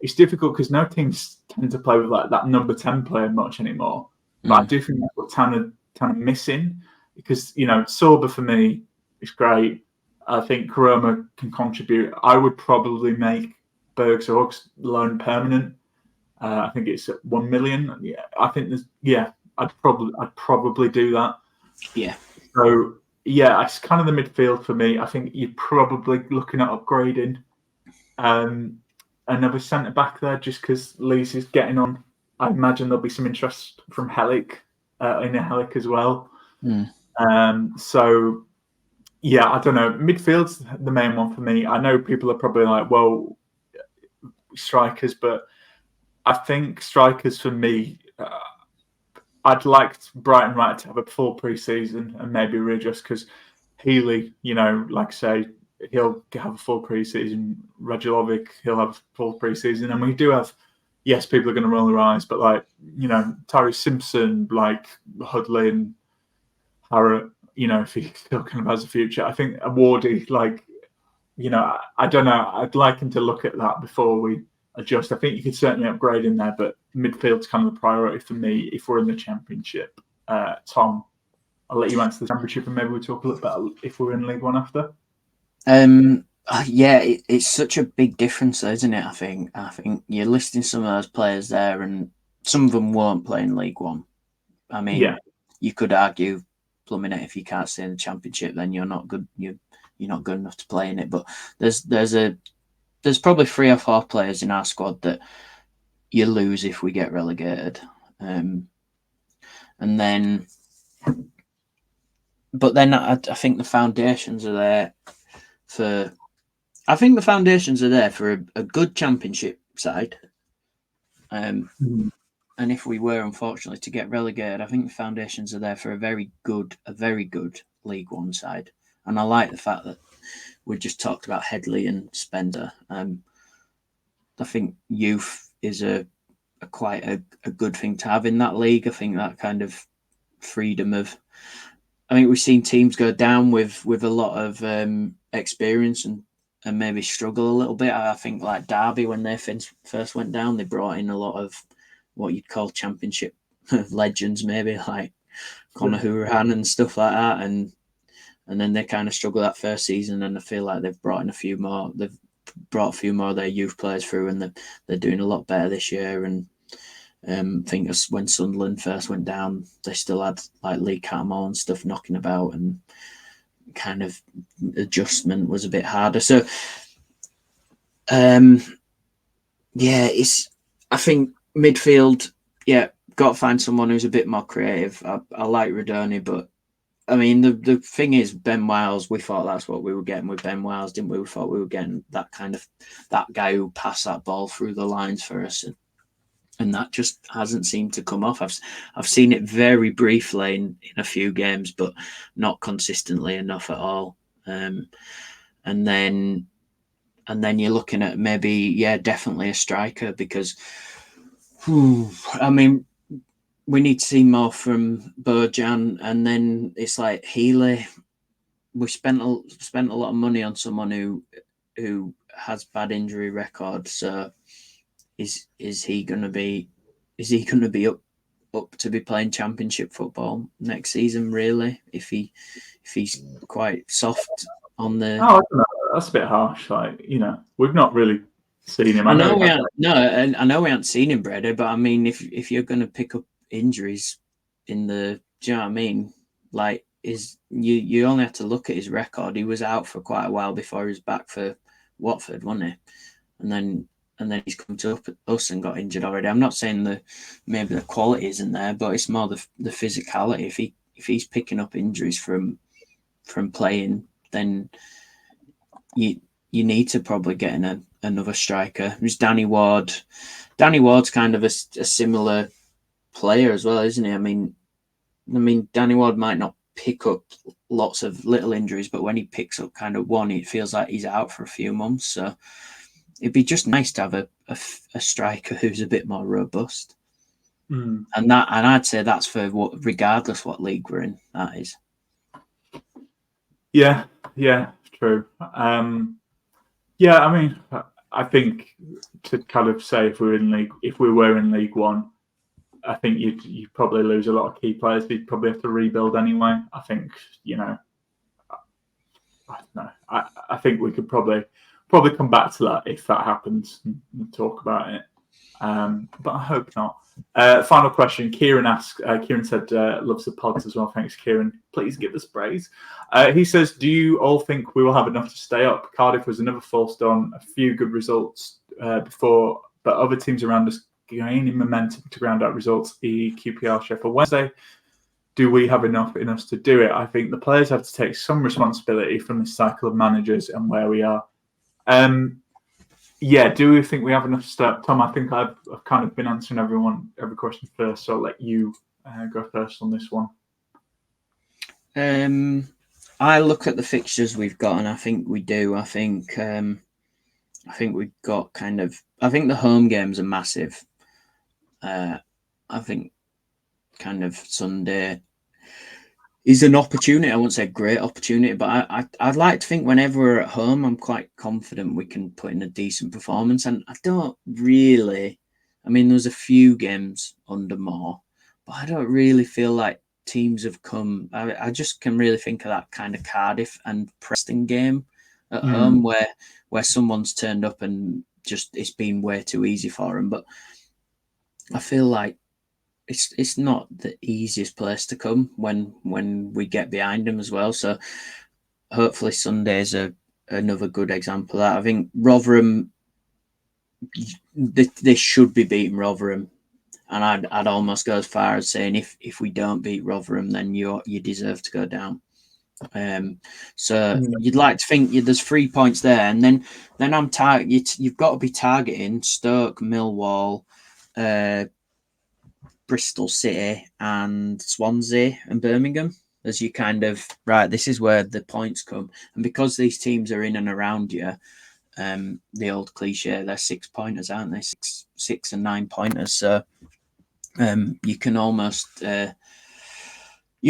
it's difficult because no teams tend to play with like that number 10 player much anymore. But I do think that's what Tanner missing because, Sorba for me is great. I think Karoma can contribute. I would probably make Bergs or Uggs loan permanent. I think it's at 1 million. Yeah, I think I'd probably do that. Yeah. So yeah, it's kind of the midfield for me. I think you're probably looking at upgrading another centre back there just because Lees is getting on. I imagine there'll be some interest from Helic in a Helic as well. So yeah, I don't know. Midfield's the main one for me. I know people are probably like, well, strikers, but I think strikers for me, I'd like Breitenreiter to have a full pre-season and maybe readjust because Healy, like I say, he'll have a full pre-season. Radulovic, he'll have a full pre-season. And we do have, yes, people are going to roll their eyes, but like, Tyree Simpson, like Hudley and Harrott, if he still kind of has a future. I think Awardy, like, I don't know. I'd like him to look at that before we adjust. I think you could certainly upgrade in there, but midfield's kind of the priority for me if we're in the Championship. Tom, I'll let you answer the Championship and maybe we'll talk a little bit about if we're in League One after. Yeah, it's such a big difference, though, isn't it? I think you're listing some of those players there, and some of them won't play in League One. I mean, you could argue, plumbing it, if you can't stay in the Championship, then you're not good. You're not good enough to play in it. But there's probably 3 or 4 players in our squad that you lose if we get relegated, and then. But then I think the foundations are there for. I think the foundations are there for a good Championship side. And if we were unfortunately to get relegated, I think the foundations are there for a very good League One side. And I like the fact that we just talked about Headley and Spender. I think youth is a quite a good thing to have in that league. I think that kind of freedom of. I think we've seen teams go down with a lot of experience and maybe struggle a little bit. I think like Derby, when they first went down, they brought in a lot of what you'd call Championship legends, maybe like Conor Hourihane and stuff like that. And then they kind of struggled that first season, and I feel like they've brought in a few more. They've brought a few more of their youth players through, and they're doing a lot better this year. And I think when Sunderland first went down, they still had like Lee Catmull and stuff knocking about, and kind of adjustment was a bit harder. So, I think midfield, got to find someone who's a bit more creative. I like Radoni, but I mean, the thing is, Ben Wiles, we thought that's what we were getting with Ben Wiles, didn't we? We thought we were getting that guy who passed that ball through the lines for us. And that just hasn't seemed to come off. I've seen it very briefly in a few games, but not consistently enough at all. And then you're looking at maybe, definitely a striker because, I mean, we need to see more from Bojan. And then it's like Healy. We spent a lot of money on someone who has bad injury record, so. Is he going to be up to be playing Championship football next season? Really, if he's quite soft on the. Oh, I don't know. That's a bit harsh. Like we've not really seen him. I know we haven't seen him, Brady. But I mean, if you're going to pick up injuries in the, do you know what I mean? Like you only have to look at his record. He was out for quite a while before he was back for Watford, wasn't he? And then he's come to us and got injured already. I'm not saying maybe the quality isn't there, but it's more the physicality. If he's picking up injuries from playing, then you need to probably get in another striker. There's Danny Ward. Danny Ward's kind of a similar player as well, isn't he? I mean, Danny Ward might not pick up lots of little injuries, but when he picks up kind of one, it feels like he's out for a few months. So it'd be just nice to have a striker who's a bit more robust. And I'd say that's for regardless what league we're in, that is. Yeah, true. I mean, I think to kind of say if we were in League One, I think you'd probably lose a lot of key players. You'd probably have to rebuild anyway. I think, I don't know. I think we could probably come back to that if that happens and talk about it. But I hope not. Final question. Kieran asks. Kieran said loves the pods as well. Thanks, Kieran. Please give us praise. He says, do you all think we will have enough to stay up? Cardiff was another forced on a few good results before, but other teams around us gaining momentum to ground out results. QPR, Sheffield Wednesday. Do we have enough in us to do it? I think the players have to take some responsibility from this cycle of managers and where we are. Do we think we have enough to start? Tom, I think I've kind of been answering every question first, so I'll let you go first on this one. I look at the fixtures we've got, and I think we do. I think we've got I think the home games are massive. I think kind of Sunday is an opportunity. I won't say a great opportunity, but I'd like to think whenever we're at home, I'm quite confident we can put in a decent performance. And I don't really, there's a few games under more, but I don't really feel like teams have come. I just can really think of that kind of Cardiff and Preston game at home where someone's turned up and just it's been way too easy for them. But I feel like it's not the easiest place to come when we get behind them as well. So hopefully Sunday's another good example of that. I think Rotherham, they should be beating Rotherham, and I'd almost go as far as saying if we don't beat Rotherham, then you deserve to go down. So you'd like to think there's 3 points there, and then you've got to be targeting Stoke, Millwall, Bristol City and Swansea and Birmingham as you kind of, right, this is where the points come. And because these teams are in and around you, the old cliche, they're 6 pointers, aren't they? Six and 9 pointers. So you can almost, it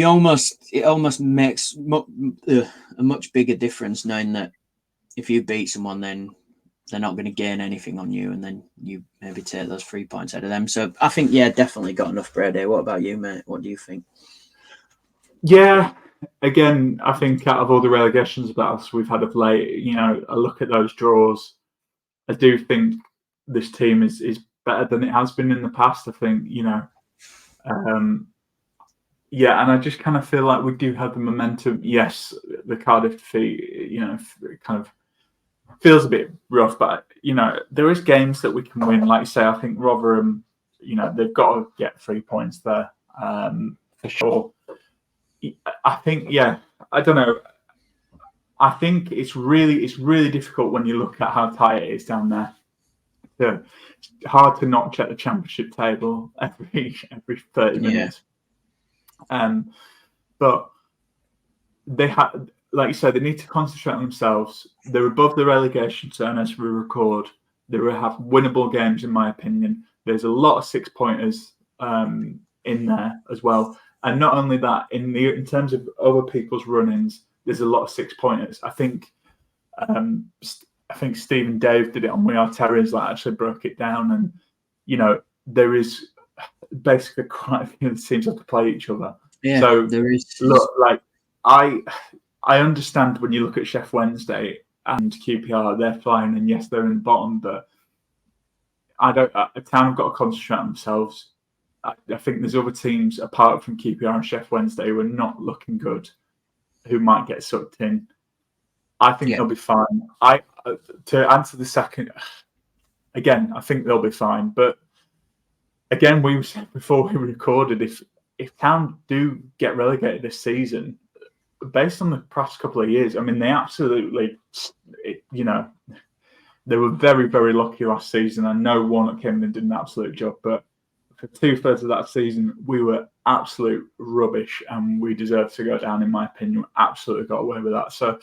almost makes a much bigger difference knowing that if you beat someone, then they're not going to gain anything on you, and then you maybe take those 3 points out of them. So I think, definitely got enough Brady. What about you, mate? What do you think? Yeah, again, I think out of all the relegations battles we've had of late, I look at those draws. I do think this team is better than it has been in the past. I think, and I just kind of feel like we do have the momentum. Yes, the Cardiff defeat, kind of feels a bit rough, but there is games that we can win. Like say, I think Rotherham, they've got to get 3 points there for sure. I think, I don't know. I think it's really difficult when you look at how tight it is down there. It's hard to not check the championship table every 30 minutes. But they have. Like you said, they need to concentrate on themselves. They're above the relegation zone as we record. They have winnable games, in my opinion. There's a lot of 6 pointers in there as well. And not only that, in terms of other people's run-ins, there's a lot of 6 pointers. I think Steve and Dave did it on We Are Terriers, actually broke it down. And, there is basically quite a few teams have to play each other. Yeah, so there is. Look, I understand when you look at Sheffield Wednesday and QPR, they're flying, and yes, they're in the bottom, but Town have got to concentrate on themselves. I think there's other teams apart from QPR and Sheffield Wednesday who are not looking good. who might get sucked in. I think they'll be fine. To answer the second, again, I think they'll be fine. But again, we said before we recorded, if Town do get relegated this season, based on the past couple of years, I mean, they absolutely, they were very, very lucky last season. I know Warnock came in and did an absolute job, but for 2/3 of that season, we were absolute rubbish and we deserved to go down, in my opinion. Absolutely got away with that. So,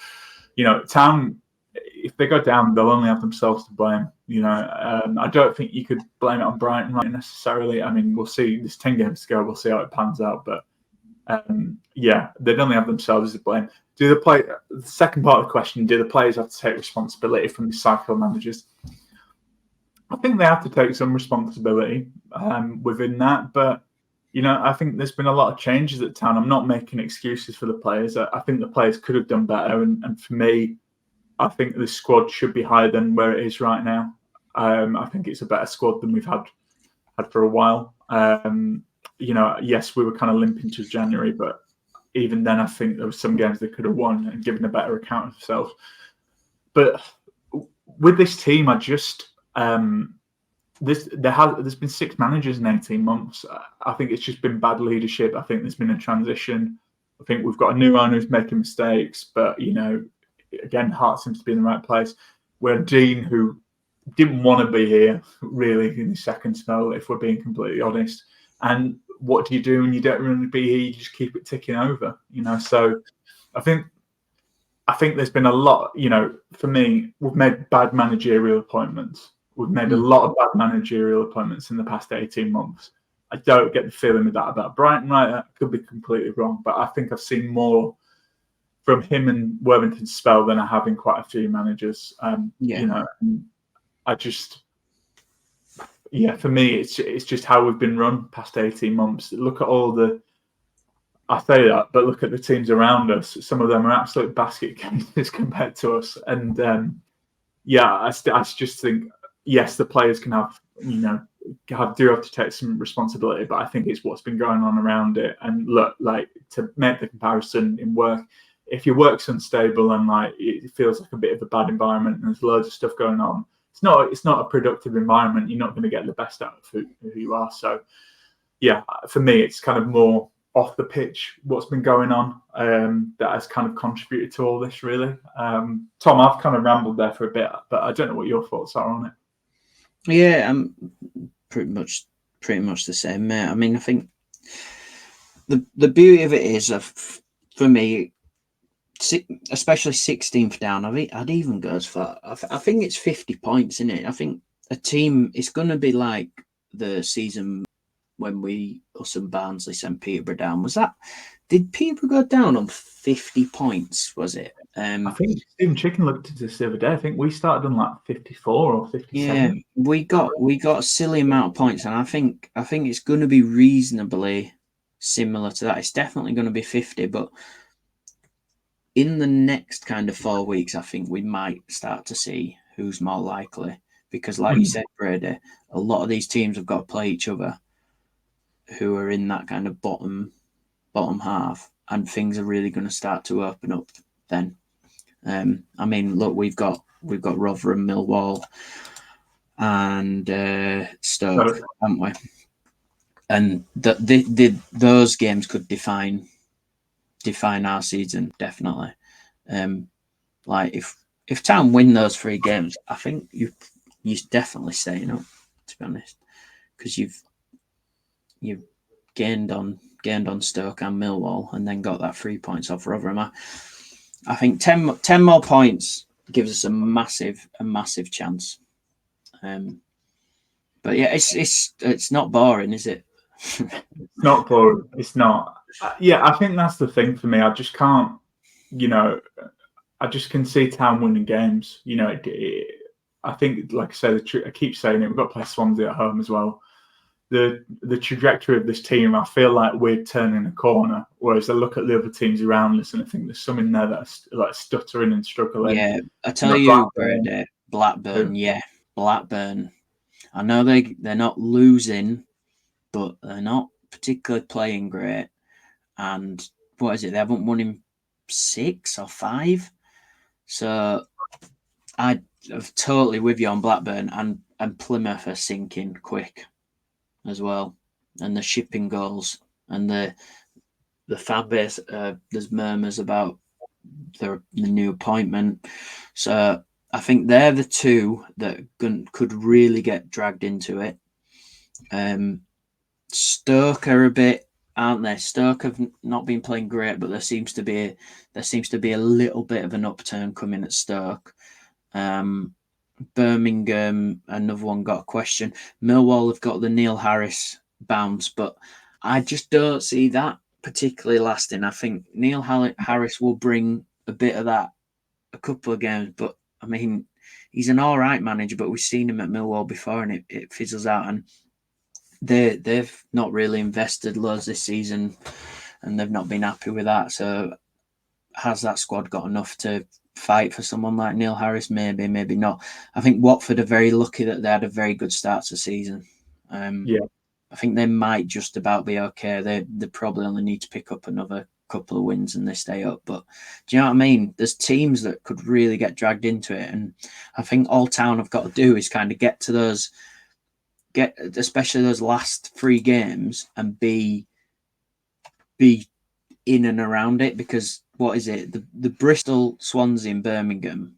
Town, if they go down, they'll only have themselves to blame. I don't think you could blame it on Breitenreiter necessarily. I mean, we'll see. There's 10 games to go. We'll see how it pans out. But they'd only have themselves to blame. The second part of the question, do the players have to take responsibility from the cycle managers? I think they have to take some responsibility within that. But, I think there's been a lot of changes at Town. I'm not making excuses for the players. I think the players could have done better. And for me, I think the squad should be higher than where it is right now. I think it's a better squad than we've had for a while. Yes, we were kind of limping to January, but even then, I think there were some games they could have won and given a better account of themselves. But with this team, there's been 6 managers in 18 months. I think it's just been bad leadership. I think there's been a transition. I think we've got a new owner who's making mistakes, but again, heart seems to be in the right place. We're Dean, who didn't want to be here really in the second spell, if we're being completely honest. And what do you do when you don't really be here? You just keep it ticking over, So I think there's been a lot, for me, we've made bad managerial appointments. We've made a lot of bad managerial appointments in the past 18 months. I don't get the feeling of that about Breitenreiter. I could be completely wrong, but I think I've seen more from him and Worthington's spell than I have in quite a few managers. For me, it's just how we've been run past 18 months. Look at I say that, but look at the teams around us. Some of them are absolute basket cases compared to us. And I just think, yes, the players can have, do have to take some responsibility, but I think it's what's been going on around it. And look, like, to make the comparison in work, if your work's unstable and it feels like a bit of a bad environment and there's loads of stuff going on, it's not a productive environment. You're not going to get the best out of who you are. So, for me, it's kind of more off the pitch what's been going on that has kind of contributed to all this, really. Tom, I've kind of rambled there for a bit, but I don't know what your thoughts are on it. Yeah, I'm pretty much the same, mate. I mean, I think the beauty of it is, for me, especially 16th down, I'd even go as far. I think it's 50 points in it. I think a team is going to be like the season when us and Barnsley sent Peterborough down. Did Peterborough go down on 50 points? Was it? I think Stephen Chicken looked at this the other day. I think we started on 54 or 57. Yeah, we got a silly amount of points, and I think it's going to be reasonably similar to that. It's definitely going to be 50, but in the next kind of 4 weeks, I think we might start to see who's more likely. Because, like you said, Brady, a lot of these teams have got to play each other who are in that kind of bottom half, and things are really going to start to open up then. I mean, look, we've got Rotherham, Millwall, and Stoke, haven't we? And those games could define our season, definitely. If Town win those 3 games, I think you're definitely staying up, to be honest, because you've gained on Stoke and Millwall, and then got that 3 points off Rotherham. I think 10 more points gives us a massive chance. But yeah, it's not boring, is it? It's not boring. It's not. I think that's the thing for me. I just can't. I just can see Town winning games. I think, like I said, I keep saying it. We've got to play Swansea at home as well. The trajectory of this team, I feel like we're turning a corner. Whereas I look at the other teams around us and I think there's some in there that's like stuttering and struggling. Yeah, I tell you, Blackburn. Yeah, Blackburn. I know they're not losing, but they're not particularly playing great. And what is it? They haven't won in 6 or 5. So I'm totally with you on Blackburn, and Plymouth are sinking quick as well. And the shipping goals and the fan base, there's murmurs about the new appointment. So I think they're the two that could really get dragged into it. Stoke are a bit, aren't they? Stoke have not been playing great, but there seems to be a little bit of an upturn coming at Stoke. Birmingham, another one got a question. Millwall have got the Neil Harris bounce, but I just don't see that particularly lasting. I think Neil Harris will bring a bit of that a couple of games, but I mean, he's an all right manager, but we've seen him at Millwall before and it fizzles out, and they've not really invested loads this season and they've not been happy with that. So has that squad got enough to fight for someone like Neil Harris? Maybe, maybe not. I think Watford are very lucky that they had a very good start to the season. I think they might just about be okay. They probably only need to pick up another couple of wins and they stay up. But do you know what I mean? There's teams that could really get dragged into it. And I think all Town have got to do is kind of get to those, especially those last 3 games, and be in and around it. Because what is it? The Bristol, Swansea and Birmingham,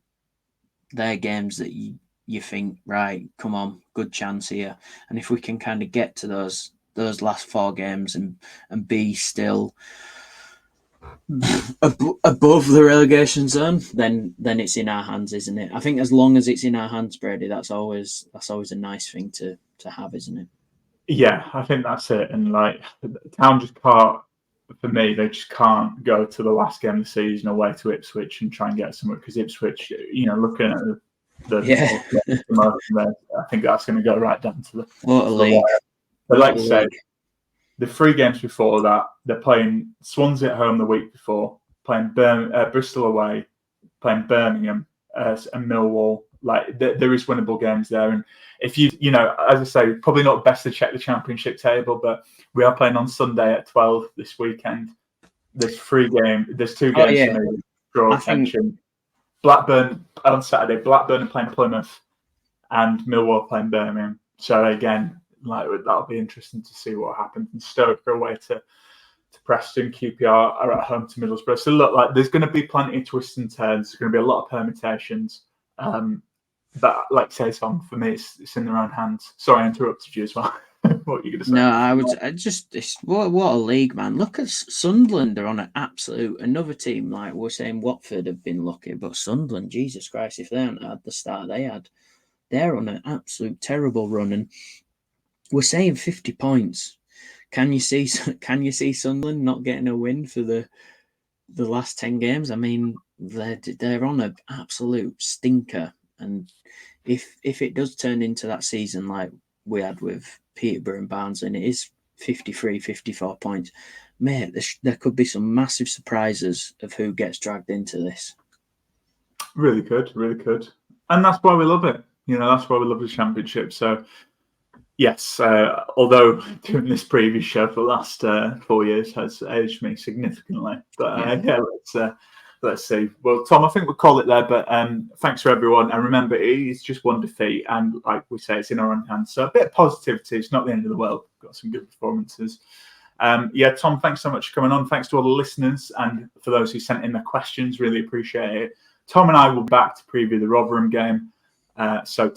they're games that you think, right, come on, good chance here. And if we can kind of get to those last 4 games and be still above the relegation zone, then it's in our hands, isn't it? I think as long as it's in our hands, Brady, that's always a nice thing to have, isn't it? Yeah, I think that's it. And like, Town just can't, for me, they just can't go to the last game of the season away to Ipswich and try and get somewhere, because Ipswich, looking at the promotion there, I think that's going to go right down to the league. But like I said, the 3 games before that, they're playing Swansea at home the week before, playing Bristol away, playing Birmingham and Millwall. Like there is winnable games there, and if you as I say, probably not best to check the Championship table, but we are playing on Sunday at 12 this weekend. There's 2 games for me to draw attention. Blackburn on Saturday. Blackburn are playing Plymouth, and Millwall playing Birmingham. So again, that'll be interesting to see what happens. And Stoke are away to Preston. QPR are at home to Middlesbrough. So look, like there's going to be plenty of twists and turns. There's going to be a lot of permutations. But like I say, Tom, for me, it's in their own hands. Sorry, I interrupted you as well. What are you going to say? No, what a league, man. Look at Sunderland. They're on an absolute, another team, like we're saying Watford have been lucky, but Sunderland, Jesus Christ, if they hadn't had the start they had, they're on an absolute terrible run. And we're saying 50 points. Can you see Sunderland not getting a win for the last 10 games? I mean, they're on an absolute stinker. And if it does turn into that season like we had with Peterborough and Barnes, and it is 53, 54 points, mate, there could be some massive surprises of who gets dragged into this. Really could. And that's why we love it. That's why we love the Championship. So, yes, although doing this previous show for the last 4 years has aged me significantly. But let's see. Well, Tom, I think we'll call it there. But thanks for everyone. And remember, it's just 1 defeat. And like we say, it's in our own hands. So a bit of positivity. It's not the end of the world. We've got some good performances. Tom, thanks so much for coming on. Thanks to all the listeners. And for those who sent in their questions, really appreciate it. Tom and I will be back to preview the Rotherham game. So